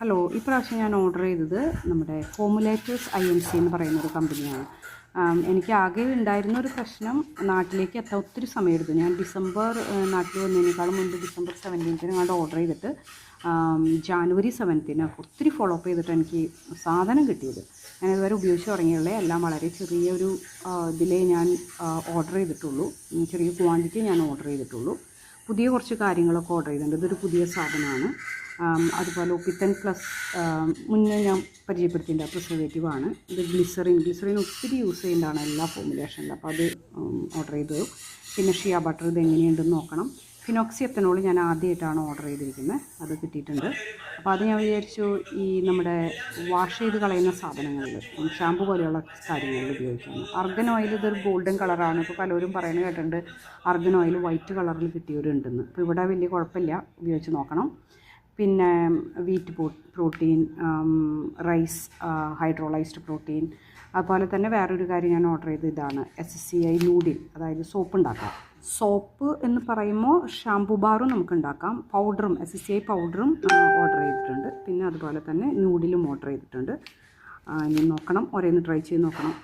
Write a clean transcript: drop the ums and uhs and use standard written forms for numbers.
Hello, ഇപ്രാവശ്യം ഞാൻ order ചെയ്തത് നമ്മുടെ ഫോമുലേറ്റേഴ്സ് INC എന്ന് പറയുന്നൊരു കമ്പനിയാണ്. എനിക്ക് ആകെ ഉണ്ടായിരുന്നൊരു പ്രശ്നം, നാട്ടിലേക്ക് എത്താൻ ഒത്തിരി സമയമെടുത്തു. ഞാൻ നാട്ടിൽ വന്നതിനേക്കാളും മുൻപ് ഡിസംബർ 17 കണ്ട് ഓർഡർ ചെയ്തിട്ട് ജാനുവരി 7 ഒത്തിരി ഫോളോ അപ്പ് ചെയ്തിട്ട് എനിക്ക് സാധനം കിട്ടിയത്. ഞാനിതുവരെ ഉപയോഗിച്ച് തുടങ്ങിയുള്ളൂ. എല്ലാം വളരെ ചെറിയൊരു ഇതിലേ ഞാൻ ഓർഡർ ചെയ്തിട്ടുള്ളൂ, ചെറിയ ക്വാണ്ടിറ്റി ഞാൻ ഓർഡർ ചെയ്തിട്ടുള്ളൂ. പുതിയ കുറച്ച് കാര്യങ്ങളൊക്കെ ഓർഡർ ചെയ്തിട്ടുണ്ട്. ഇതൊരു പുതിയ സാധനമാണ്. അതുപോലെ ഒപ്പിത്തൻ പ്ലസ് മുന്നേ ഞാൻ പരിചയപ്പെടുത്തിയിട്ടുണ്ട്, പ്രിസർവേറ്റീവാണ്. ഇത് ഗ്ലിസറിൻ ഒത്തിരി യൂസ് ചെയ്യുന്നതാണ് എല്ലാ ഫോമുലേഷനിലും. അപ്പോൾ അത് ഓർഡർ ചെയ്തു. പിന്നെ ഷിയ ബട്ടർ ഇത് എങ്ങനെയുണ്ടെന്ന് നോക്കണം. ഫിനോക്സി എത്തനോൾ ഞാൻ ആദ്യമായിട്ടാണ് ഓർഡർ ചെയ്തിരിക്കുന്നത്, അത് കിട്ടിയിട്ടുണ്ട്. അപ്പോൾ അത് ഞാൻ വിചാരിച്ചു ഈ നമ്മുടെ വാഷ് ചെയ്ത് കളയുന്ന സാധനങ്ങളിൽ, ഷാമ്പു പോലെയുള്ള കാര്യങ്ങളിൽ ഉപയോഗിക്കുന്നു. അർഗൻ ഓയിൽ ഇതൊരു ഗോൾഡൻ കളറാണ്. ഇപ്പോൾ പലരും പറയുന്നത് കേട്ടിട്ടുണ്ട് അർഗൻ ഓയിൽ വൈറ്റ് കളറിൽ കിട്ടിയവരുണ്ടെന്ന്. ഇപ്പോൾ ഇവിടെ വലിയ കുഴപ്പമില്ല, ഉപയോഗിച്ച് നോക്കണം. പിന്നെ wheat protein, rice hydrolysed protein. അതുപോലെ തന്നെ വേറൊരു കാര്യം ഞാൻ ഓർഡർ ചെയ്തത് ഇതാണ്, SSCI നൂഡിൽ, അതായത് സോപ്പ് ഉണ്ടാക്കാം. സോപ്പ് എന്ന് പറയുമ്പോൾ ഷാംപൂ ബാറും നമുക്ക് ഉണ്ടാക്കാം. പൗഡറും SSCI പൗഡറും ഓർഡർ ചെയ്തിട്ടുണ്ട്. പിന്നെ അതുപോലെ തന്നെ നൂഡിലും ഓർഡർ ചെയ്തിട്ടുണ്ട്. ഇനി നോക്കണം, ഓരോന്ന് ട്രൈ ചെയ്ത് നോക്കണം.